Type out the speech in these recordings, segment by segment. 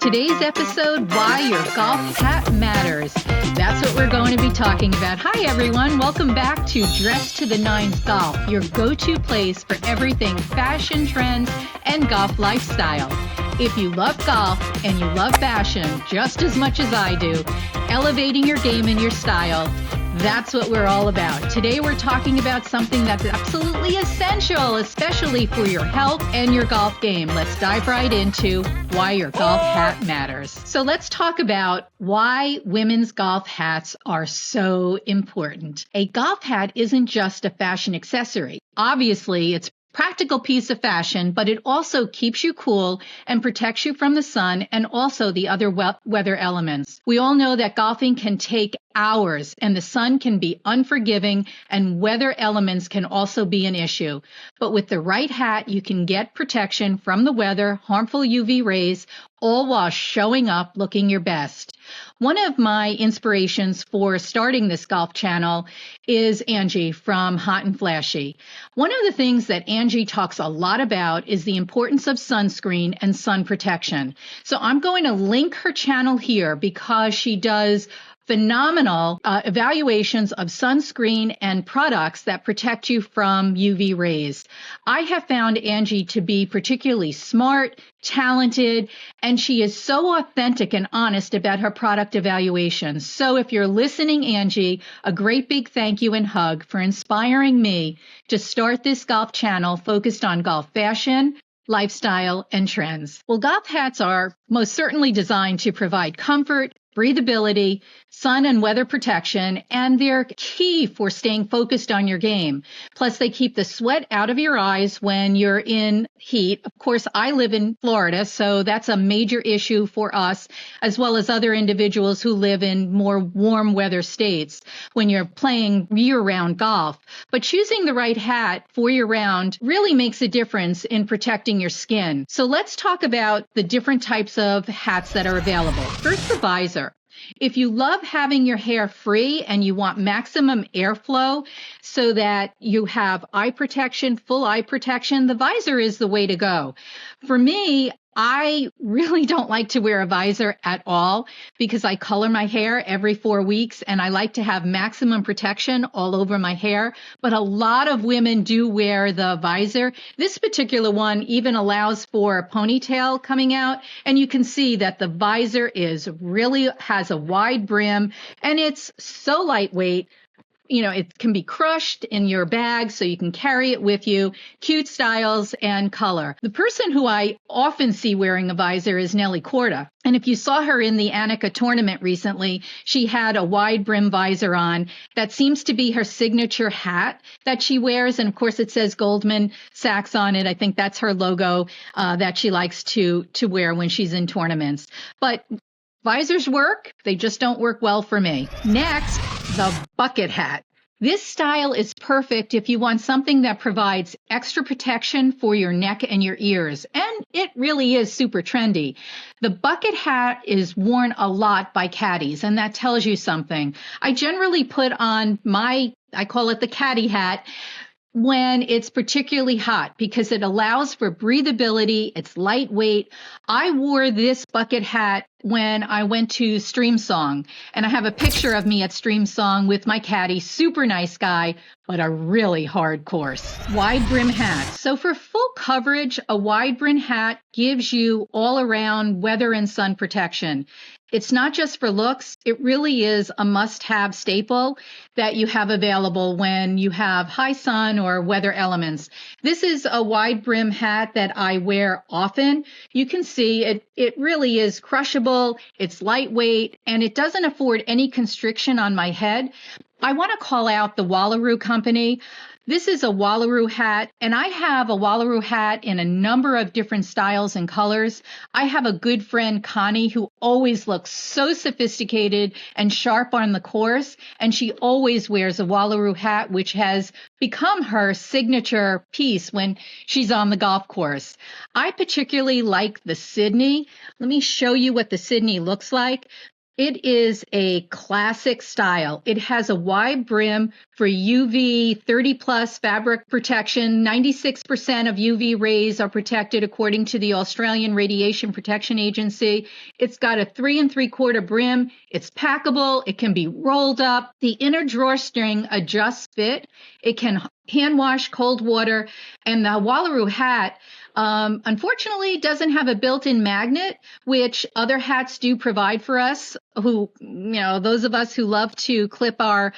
Today's episode, Why Your Golf Hat Matters. That's what we're going to be talking about. Hi, everyone. Welcome back to Dress to the Nines Golf, your go-to place for everything fashion trends and golf lifestyle. If you love golf and you love fashion just as much as I do, elevating your game and your style, that's what we're all about. Today we're talking about something that's absolutely essential, especially for your health and your golf game. Let's dive right into why your golf hat matters. So let's talk about why women's golf hats are so important. A golf hat isn't just a fashion accessory. Obviously, it's practical piece of fashion, but it also keeps you cool and protects you from the sun and also the other weather elements. We all know that golfing can take hours and the sun can be unforgiving and weather elements can also be an issue. But with the right hat, you can get protection from the weather, harmful UV rays, all while showing up looking your best. One of my inspirations for starting this golf channel is Angie from Hot and Flashy. One of the things that Angie talks a lot about is the importance of sunscreen and sun protection. So I'm going to link her channel here because she does phenomenal evaluations of sunscreen and products that protect you from UV rays. I have found Angie to be particularly smart, talented, and she is so authentic and honest about her product evaluations. So if you're listening, Angie, a great big thank you and hug for inspiring me to start this golf channel focused on golf fashion, lifestyle, and trends. Well, golf hats are most certainly designed to provide comfort, breathability, sun and weather protection, and they're key for staying focused on your game. Plus, they keep the sweat out of your eyes when you're in heat. Of course, I live in Florida, so that's a major issue for us, as well as other individuals who live in more warm weather states when you're playing year-round golf. But choosing the right hat for year-round really makes a difference in protecting your skin. So let's talk about the different types of hats that are available. First, the visor. If you love having your hair free and you want maximum airflow so that you have eye protection, full eye protection, the visor is the way to go. For me, I really don't like to wear a visor at all because I color my hair every 4 weeks and I like to have maximum protection all over my hair. But a lot of women do wear the visor. This particular one even allows for a ponytail coming out, and you can see that the visor has a wide brim and it's so lightweight. You know, it can be crushed in your bag so you can carry it with you. Cute styles and color. The person who I often see wearing a visor is Nelly Korda. And if you saw her in the Annika tournament recently, she had a wide brim visor on. That seems to be her signature hat that she wears. And of course, it says Goldman Sachs on it. I think that's her logo that she likes to wear when she's in tournaments. But visors work, they just don't work well for me. Next, the bucket hat. This style is perfect if you want something that provides extra protection for your neck and your ears, and it really is super trendy. The bucket hat is worn a lot by caddies, and that tells you something. I generally put on I call it the caddy hat, when it's particularly hot because it allows for breathability. It's lightweight. I wore this bucket hat when I went to Streamsong, and I have a picture of me at Streamsong with my caddy, super nice guy, but a really hard course. Wide brim hat. So for full coverage, a wide brim hat gives you all around weather and sun protection. It's not just for looks. It really is a must-have staple that you have available when you have high sun or weather elements. This is a wide brim hat that I wear often. You can see it really is crushable. It's lightweight and it doesn't afford any constriction on my head. I want to call out the Wallaroo company. This is a Wallaroo hat, and I have a Wallaroo hat in a number of different styles and colors. I have a good friend, Connie, who always looks so sophisticated and sharp on the course, and she always wears a Wallaroo hat, which has become her signature piece when she's on the golf course. I particularly like the Sydney. Let me show you what the Sydney looks like. It is a classic style. It has a wide brim for UV 30 plus fabric protection. 96% of UV rays are protected according to the Australian Radiation Protection Agency. It's got a 3 3/4 brim. It's packable. It can be rolled up. The inner drawstring adjusts fit. It can hand wash cold water. And the Wallaroo hat, unfortunately, doesn't have a built-in magnet, which other hats do provide for us, who, those of us who love to clip our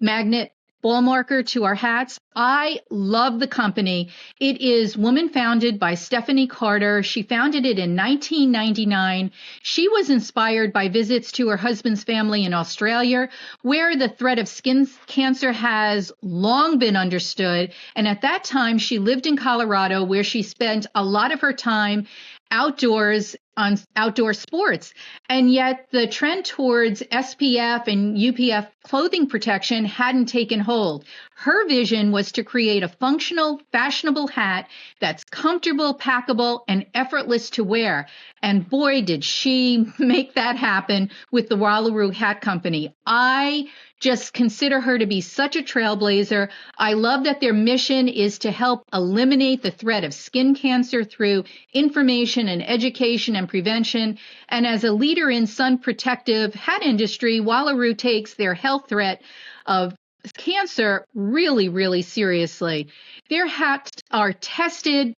magnet ball marker to our hats. I love the company. It is woman founded by Stephanie Carter. She founded it in 1999. She was inspired by visits to her husband's family in Australia, where the threat of skin cancer has long been understood. And at that time, she lived in Colorado, where she spent a lot of her time outdoors on outdoor sports. And yet the trend towards SPF and UPF clothing protection hadn't taken hold. Her vision was to create a functional, fashionable hat that's comfortable, packable, and effortless to wear. And boy, did she make that happen with the Wallaroo Hat Company. I just consider her to be such a trailblazer. I love that their mission is to help eliminate the threat of skin cancer through information and education and prevention. And as a leader in sun protective hat industry, Wallaroo takes their health threat of cancer really, really seriously. Their hats are tested.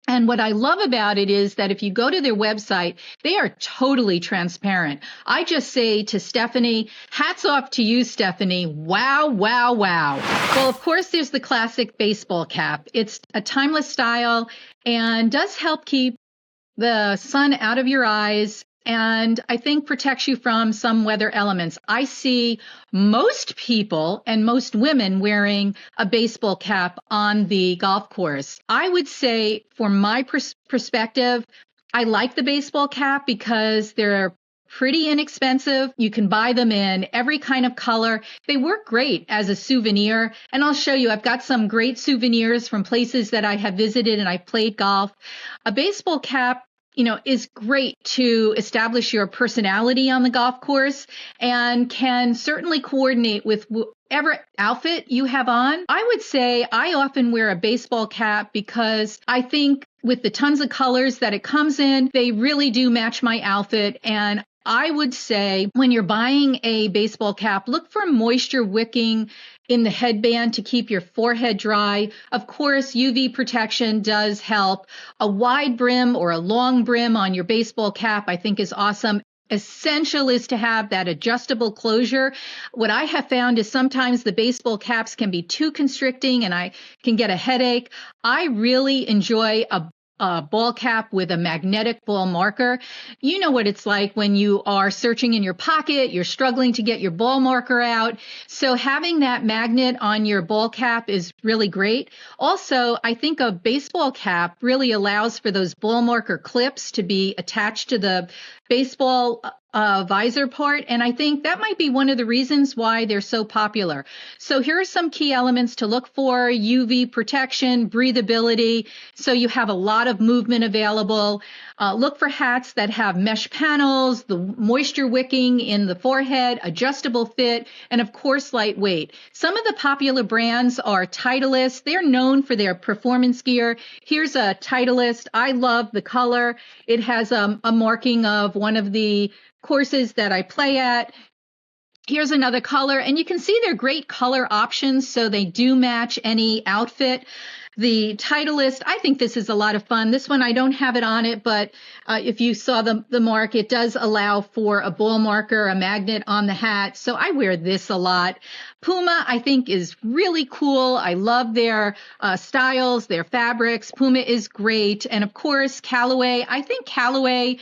And what I love about it is that if you go to their website, they are totally transparent. I just say to Stephanie, hats off to you, Stephanie. Wow, wow, wow. Well, of course, there's the classic baseball cap. It's a timeless style and does help keep the sun out of your eyes, and I think protects you from some weather elements. I see most people and most women wearing a baseball cap on the golf course. I would say, for my perspective, I like the baseball cap because they're pretty inexpensive. You can buy them in every kind of color. They work great as a souvenir. And I'll show you, I've got some great souvenirs from places that I have visited and I've played golf. A baseball cap, is great to establish your personality on the golf course and can certainly coordinate with whatever outfit you have on. I would say I often wear a baseball cap because I think with the tons of colors that it comes in, they really do match my outfit. And I would say when you're buying a baseball cap, look for moisture wicking in the headband to keep your forehead dry. Of course, UV protection does help. A wide brim or a long brim on your baseball cap, I think, is awesome. Essential is to have that adjustable closure. What I have found is sometimes the baseball caps can be too constricting and I can get a headache. I really enjoy a ball cap with a magnetic ball marker. You know what it's like when you are searching in your pocket, you're struggling to get your ball marker out. So having that magnet on your ball cap is really great. Also, I think a baseball cap really allows for those ball marker clips to be attached to the baseball visor part. And I think that might be one of the reasons why they're so popular. So here are some key elements to look for: UV protection, breathability. So you have a lot of movement available. Look for hats that have mesh panels, the moisture wicking in the forehead, adjustable fit, and of course, lightweight. Some of the popular brands are Titleist. They're known for their performance gear. Here's a Titleist. I love the color. It has a marking of one of the courses that I play at. Here's another color, and you can see they're great color options, so they do match any outfit. The Titleist, I think this is a lot of fun. This one, I don't have it on it, but if you saw the mark, it does allow for a ball marker, a magnet on the hat. So I wear this a lot. Puma, I think, is really cool. I love their styles, their fabrics. Puma is great. And of course, Callaway. I think Callaway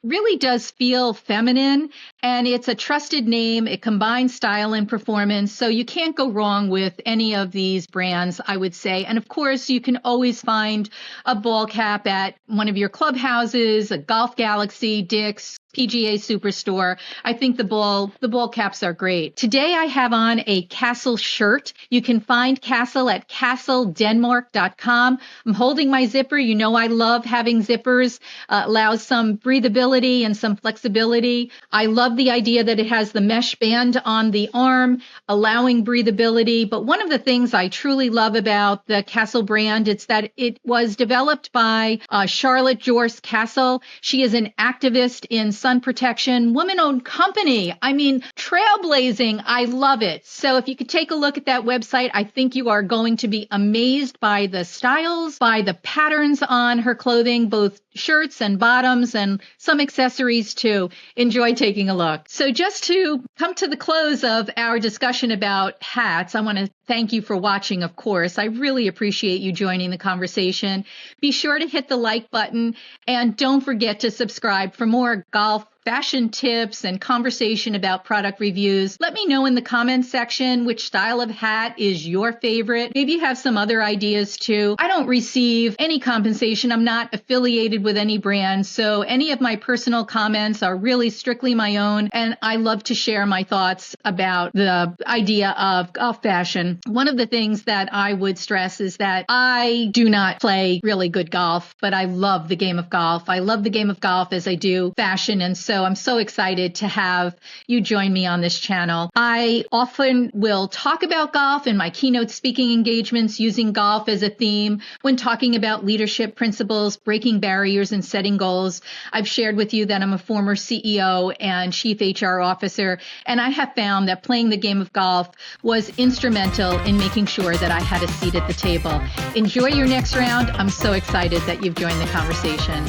really does feel feminine, and it's a trusted name. It combines style and performance, so you can't go wrong with any of these brands, I would say. And of course, you can always find a ball cap at one of your clubhouses, a Golf Galaxy, Dick's, PGA Superstore. I think the ball caps are great. Today I have on a Castle shirt. You can find Castle at castledenmark.com. I'm holding my zipper. You know I love having zippers. Allows some breathability and some flexibility. I love the idea that it has the mesh band on the arm, allowing breathability. But one of the things I truly love about the Castle brand is that it was developed by Charlotte Jorce Castle. She is an activist in sun protection, woman-owned company. I mean, trailblazing. I love it. So if you could take a look at that website, I think you are going to be amazed by the styles, by the patterns on her clothing, both shirts and bottoms and some accessories too. Enjoy taking a look. So just to come to the close of our discussion about hats, I want to thank you for watching, of course. I really appreciate you joining the conversation. Be sure to hit the like button and don't forget to subscribe for more golf fashion tips and conversation about product reviews. Let me know in the comments section which style of hat is your favorite. Maybe you have some other ideas too. I don't receive any compensation. I'm not affiliated with any brand, so any of my personal comments are really strictly my own, and I love to share my thoughts about the idea of golf fashion. One of the things that I would stress is that I do not play really good golf, but I love the game of golf. I love the game of golf as I do fashion, and so I'm so excited to have you join me on this channel. I often will talk about golf in my keynote speaking engagements using golf as a theme when talking about leadership principles, breaking barriers, and setting goals. I've shared with you that I'm a former CEO and chief HR officer, and I have found that playing the game of golf was instrumental in making sure that I had a seat at the table. Enjoy your next round. I'm so excited that you've joined the conversation.